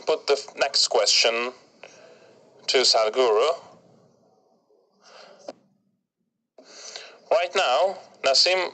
put the next question to Sadhguru. Right now, Nassim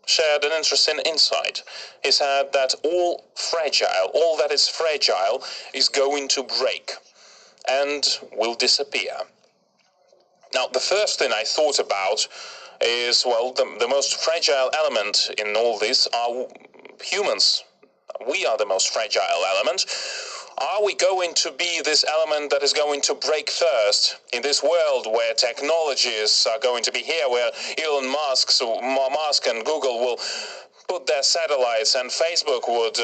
shared an interesting insight. He said that all that is fragile is going to break and will disappear. Now, the first thing I thought about is, well, the most fragile element in all this are humans. We are the most fragile element. Are we going to be this element that is going to break first in this world where technologies are going to be here, where Elon Musk and Google will put their satellites and Facebook would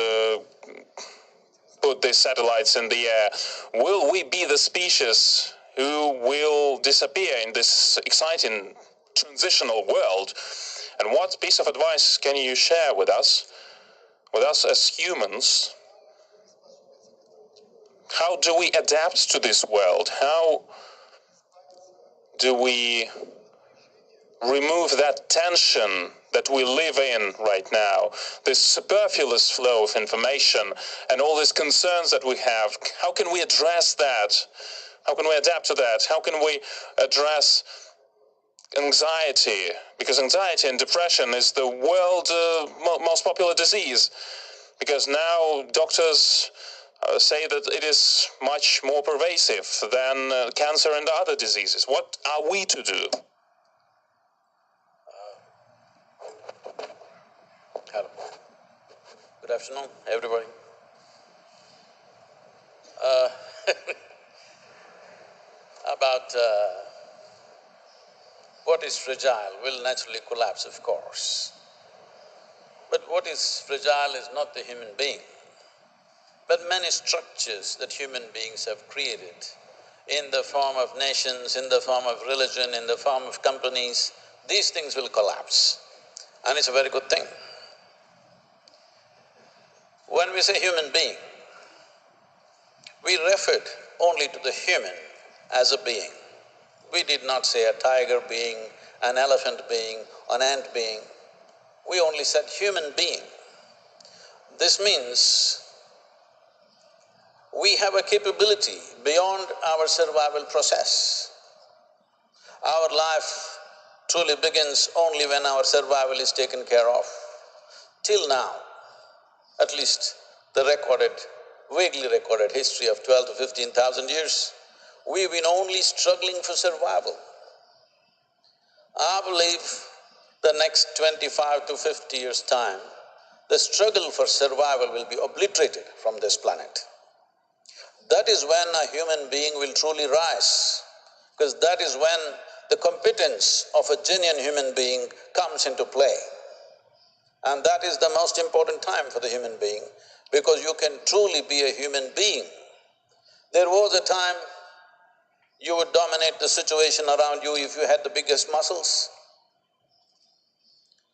put these satellites in the air? Will we be the species who will disappear in this exciting transitional world? And what piece of advice can you share with us as humans? How do we adapt to this world? How do we remove that tension that we live in right now, this superfluous flow of information and all these concerns that we have? How can we address that? How can we adapt to that? How can we address anxiety? Because anxiety and depression is the world's most popular disease. Because now doctors say that it is much more pervasive than cancer and other diseases. What are we to do? Hello. Good afternoon, everybody. About what is fragile will naturally collapse, of course. But what is fragile is not the human being, but many structures that human beings have created in the form of nations, in the form of religion, in the form of companies. These things will collapse, and it's a very good thing. When we say human being, we referred only to the human as a being. We did not say a tiger being, an elephant being, an ant being. We only said human being. This means we have a capability beyond our survival process. Our life truly begins only when our survival is taken care of. Till now, at least the vaguely recorded history of 12 to 15,000 years, we've been only struggling for survival. I believe the next 25 to 50 years' time, the struggle for survival will be obliterated from this planet. That is when a human being will truly rise, because that is when the competence of a genuine human being comes into play. And that is the most important time for the human being, because you can truly be a human being. There was a time you would dominate the situation around you if you had the biggest muscles,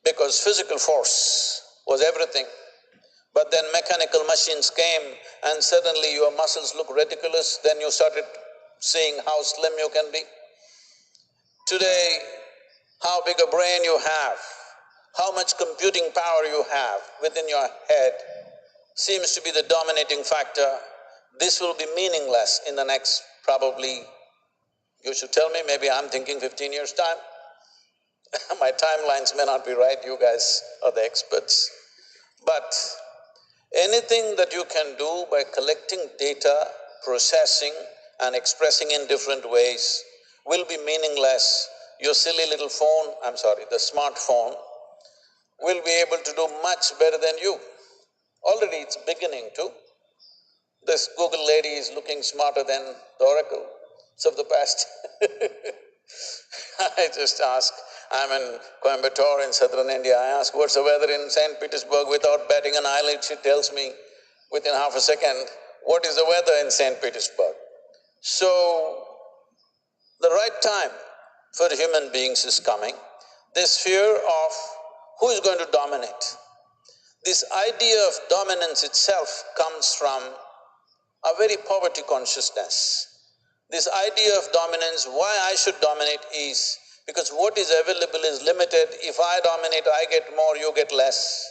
because physical force was everything. But then mechanical machines came and suddenly your muscles look ridiculous, then you started seeing how slim you can be. Today, how big a brain you have, how much computing power you have within your head seems to be the dominating factor. This will be meaningless in the next probably, you should tell me, maybe I'm thinking 15 years' time. My timelines may not be right, you guys are the experts. But anything that you can do by collecting data, processing and expressing in different ways will be meaningless. Your silly little phone, the smartphone, will be able to do much better than you. Already it's beginning to. This Google lady is looking smarter than the oracles of the past. I just ask, I'm in Coimbatore in southern India, I ask, what's the weather in St. Petersburg? Without batting an eyelid, she tells me within half a second, what is the weather in St. Petersburg? So, the right time for human beings is coming. This fear of who is going to dominate. This idea of dominance itself comes from a very poverty consciousness. This idea of dominance, why I should dominate is because what is available is limited. If I dominate, I get more, you get less.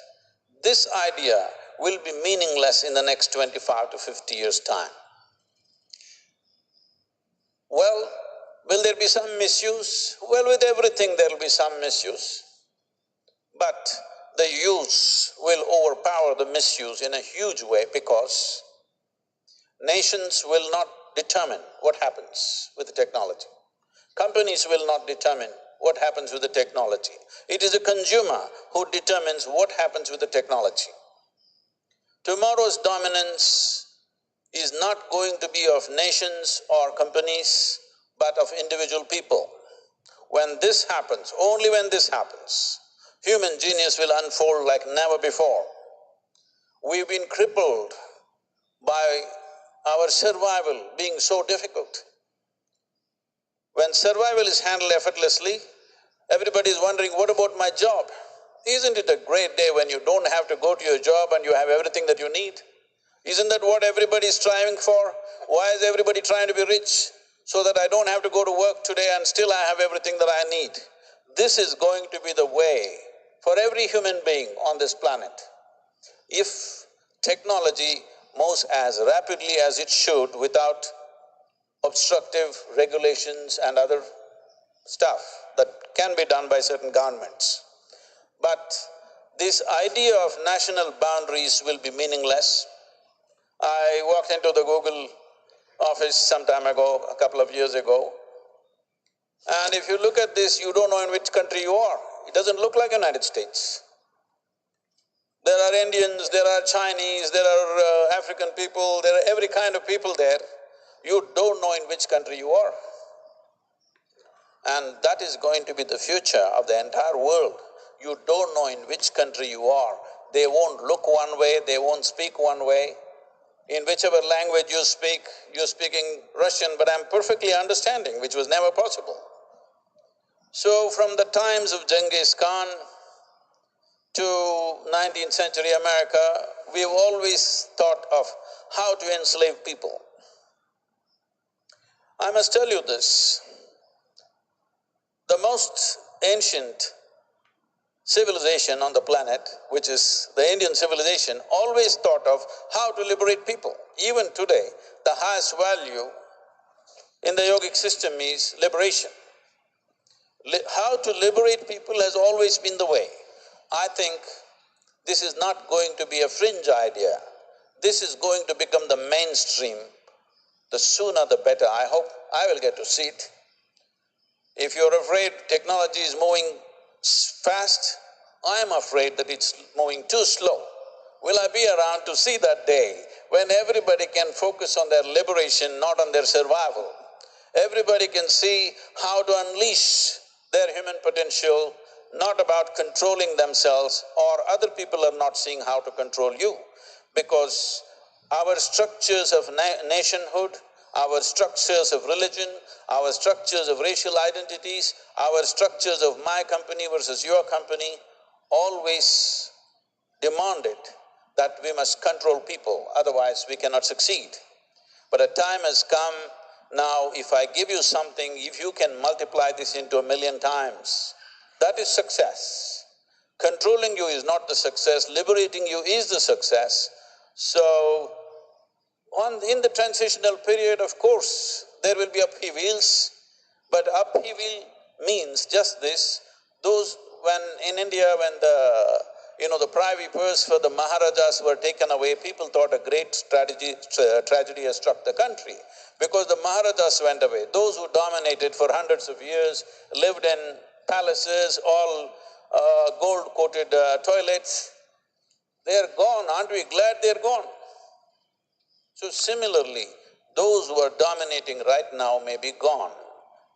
This idea will be meaningless in the next 25 to 50 years' time. Well, will there be some misuse? Well, with everything there will be some misuse. But the use will overpower the misuse in a huge way because nations will not determine what happens with the technology. Companies will not determine what happens with the technology. It is the consumer who determines what happens with the technology. Tomorrow's dominance is not going to be of nations or companies, but of individual people. When this happens, only when this happens, human genius will unfold like never before. We've been crippled by our survival being so difficult. When survival is handled effortlessly, everybody is wondering, what about my job? Isn't it a great day when you don't have to go to your job and you have everything that you need? Isn't that what everybody is striving for? Why is everybody trying to be rich? So that I don't have to go to work today and still I have everything that I need. This is going to be the way for every human being on this planet. If technology moves as rapidly as it should without obstructive regulations and other stuff that can be done by certain governments. But this idea of national boundaries will be meaningless. I walked into the Google office some time ago, a couple of years ago, and if you look at this, you don't know in which country you are. It doesn't look like United States. There are Indians, there are Chinese, there are African people, there are every kind of people there. You don't know in which country you are. And that is going to be the future of the entire world. You don't know in which country you are. They won't look one way, they won't speak one way. In whichever language you speak, you're speaking Russian, but I'm perfectly understanding, which was never possible. So from the times of Genghis Khan to 19th century America, we've always thought of how to enslave people. I must tell you this, the most ancient civilization on the planet, which is the Indian civilization, always thought of how to liberate people. Even today, the highest value in the yogic system is liberation. How to liberate people has always been the way. I think this is not going to be a fringe idea. This is going to become the mainstream. The sooner the better. I hope I will get to see it. If you're afraid technology is moving fast, I'm afraid that it's moving too slow. Will I be around to see that day when everybody can focus on their liberation, not on their survival? Everybody can see how to unleash their human potential, not about controlling themselves, or other people are not seeing how to control you. Because our structures of nationhood, our structures of religion, our structures of racial identities, our structures of my company versus your company, always demanded that we must control people, otherwise we cannot succeed. But a time has come now, if I give you something, if you can multiply this into 1,000,000 times, that is success. Controlling you is not the success, liberating you is the success. So, in the transitional period, of course, there will be upheavals, but upheaval means just this. When in India, when the privy purse for the Maharajas were taken away, people thought a great tragedy has struck the country. Because the Maharajas went away. Those who dominated for hundreds of years, lived in palaces, all gold-coated toilets, they're gone. Aren't we glad they're gone? So similarly, those who are dominating right now may be gone.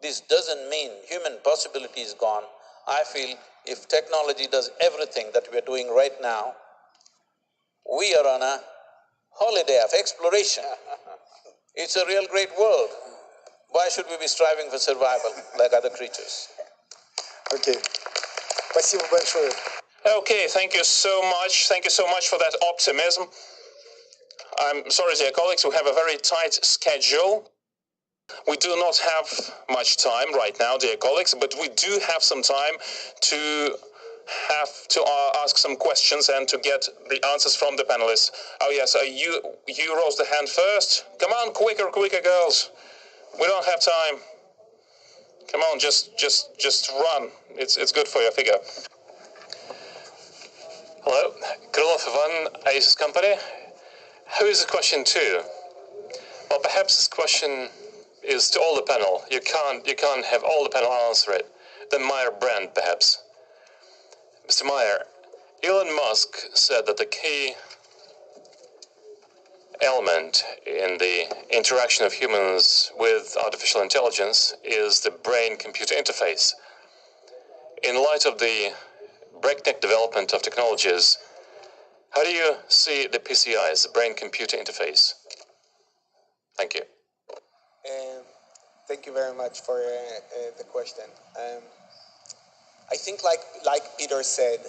This doesn't mean human possibility is gone. I feel if technology does everything that we're doing right now, we are on a holiday of exploration. It's a real great world. Why should we be striving for survival like other creatures? Okay. Спасибо большое. Okay, thank you so much. Thank you so much for that optimism. I'm sorry, dear colleagues, we have a very tight schedule. We do not have much time right now, dear colleagues, but we do have some time to have to ask some questions and to get the answers from the panelists. Oh yes, you rose the hand first. Come on, quicker, girls. We don't have time. Come on, just run. It's good for your figure. Hello, Krylov Ivan, Aces Company. Who is the question to? Well, perhaps this question is to all the panel. You can't have all the panel answer it. Then Meyer Brand, perhaps. Mr. Meyer, Elon Musk said that the key element in the interaction of humans with artificial intelligence is the brain-computer interface. In light of the breakneck development of technologies, how do you see the PCIs, the brain-computer interface? Thank you. Thank you very much for the question. I think, like Peter said,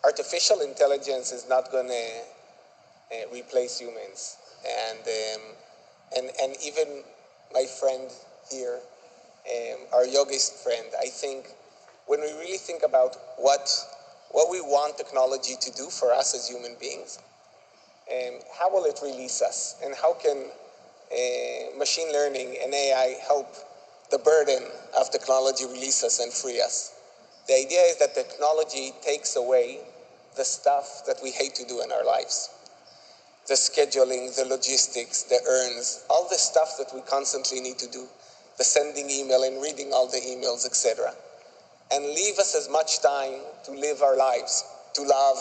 artificial intelligence is not going to replace humans, and even my friend here, our yogist friend, I think when we really think about what we want technology to do for us as human beings, how will it release us, and how can machine learning and AI help the burden of technology release us and free us? The idea is that technology takes away the stuff that we hate to do in our lives. The scheduling, the logistics, the earns, all the stuff that we constantly need to do, the sending email and reading all the emails, etc. And leave us as much time to live our lives, to love,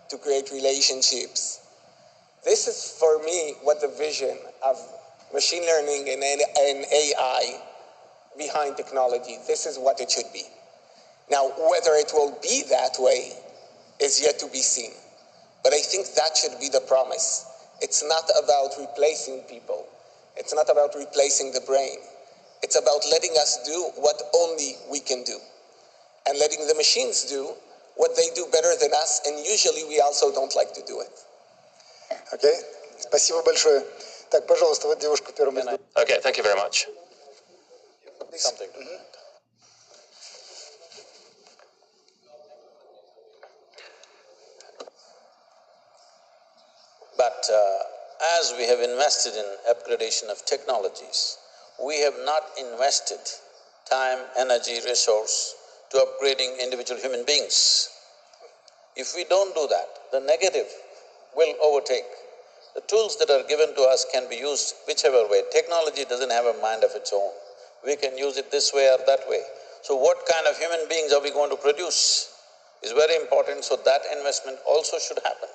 to create relationships. This is, for me, what the vision of machine learning and AI behind technology, this is what it should be. Now, whether it will be that way is yet to be seen. But I think that should be the promise. It's not about replacing people. It's not about replacing the brain. It's about letting us do what only we can do, and letting the machines do what they do better than us, and usually we also don't like to do it. Okay, спасибо большое. Так, пожалуйста, вот девушка первым. Okay, thank you very much. Something. But as we have invested in upgradation of technologies, we have not invested time, energy, resource to upgrading individual human beings. If we don't do that, the negative will overtake. The tools that are given to us can be used whichever way. Technology doesn't have a mind of its own. We can use it this way or that way. So what kind of human beings are we going to produce is very important, so that investment also should happen.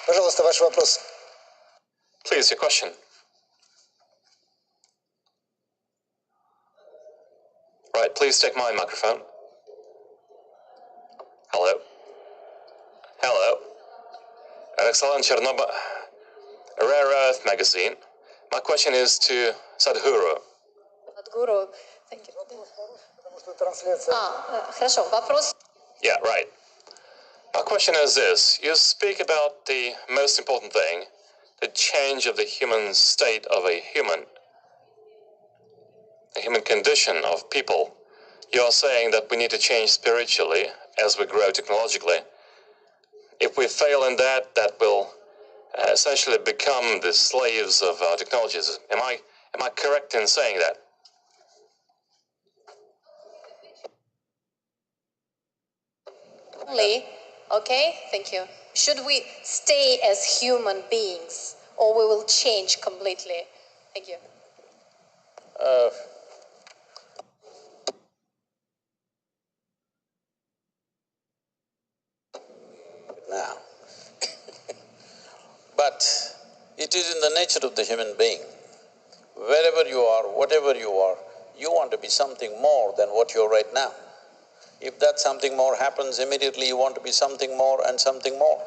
Пожалуйста, ваш вопрос. Please, your question. Right, please take my microphone. Hello. Hello. Alexander Chernobyl, Rare Earth magazine. My question is to Sadhguru. Sadhguru, thank you. Потому что трансляция. Хорошо, вопрос. Yeah, right. My question is this. You speak about the most important thing, the change of the human state of a human, the human condition of people. You are saying that we need to change spiritually as we grow technologically. If we fail in that, that will essentially become the slaves of our technologies. Am I correct in saying that? Only, okay, thank you. Should we stay as human beings, or we will change completely? Thank you. Now, but it is in the nature of the human being. Wherever you are, whatever you are, you want to be something more than what you are right now. If that something more happens, immediately you want to be something more and something more.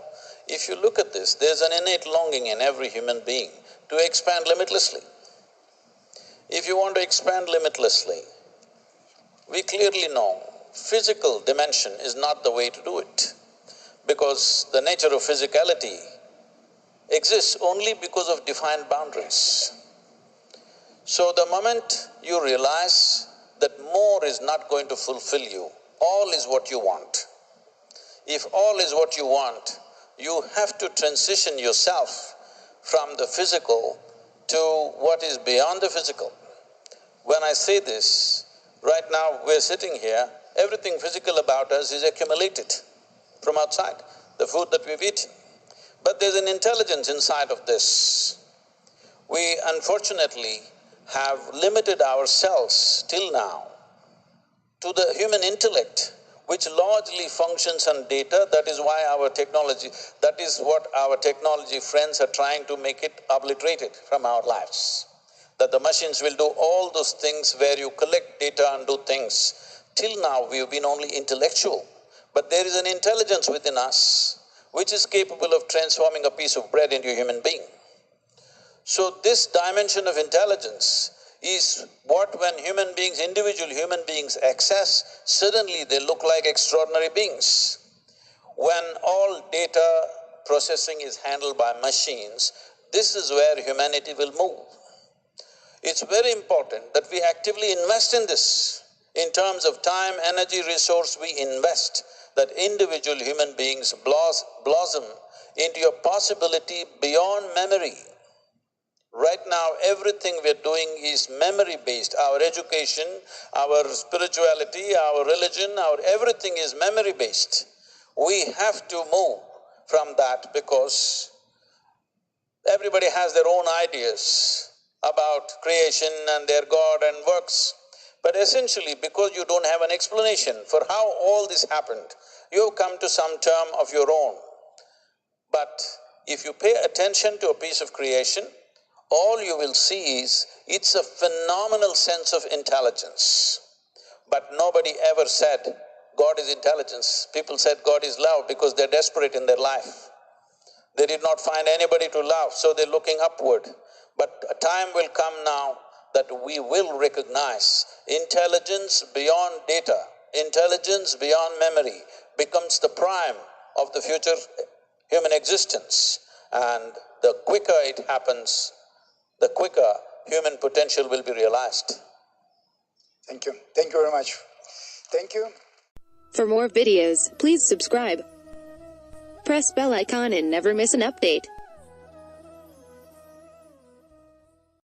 If you look at this, there's an innate longing in every human being to expand limitlessly. If you want to expand limitlessly, we clearly know physical dimension is not the way to do it, because the nature of physicality exists only because of defined boundaries. So the moment you realize that more is not going to fulfill you, all is what you want. If all is what you want, you have to transition yourself from the physical to what is beyond the physical. When I say this, right now we're sitting here, everything physical about us is accumulated from outside, the food that we've eaten. But there's an intelligence inside of this. We unfortunately have limited ourselves till now to the human intellect, which largely functions on data. That is why that is what our technology friends are trying to make it obliterated from our lives. That the machines will do all those things where you collect data and do things. Till now, we've been only intellectual. But there is an intelligence within us which is capable of transforming a piece of bread into a human being. So this dimension of intelligence is what when individual human beings access, suddenly they look like extraordinary beings. When all data processing is handled by machines, this is where humanity will move. It's very important that we actively invest in this. In terms of time, energy, resource, we invest that individual human beings blossom into a possibility beyond memory. Right now, everything we're doing is memory-based. Our education, our spirituality, our religion, our everything is memory-based. We have to move from that because everybody has their own ideas about creation and their God and works. But essentially, because you don't have an explanation for how all this happened, you've come to some term of your own. But if you pay attention to a piece of creation, all you will see is it's a phenomenal sense of intelligence. But nobody ever said God is intelligence. People said God is love because they're desperate in their life. They did not find anybody to love, so they're looking upward. But a time will come now that we will recognize intelligence beyond data, intelligence beyond memory becomes the prime of the future human existence. And the quicker it happens, the quicker human potential will be realized. Thank you. Thank you very much. Thank you. For more videos, please subscribe. Press bell icon and never miss an update.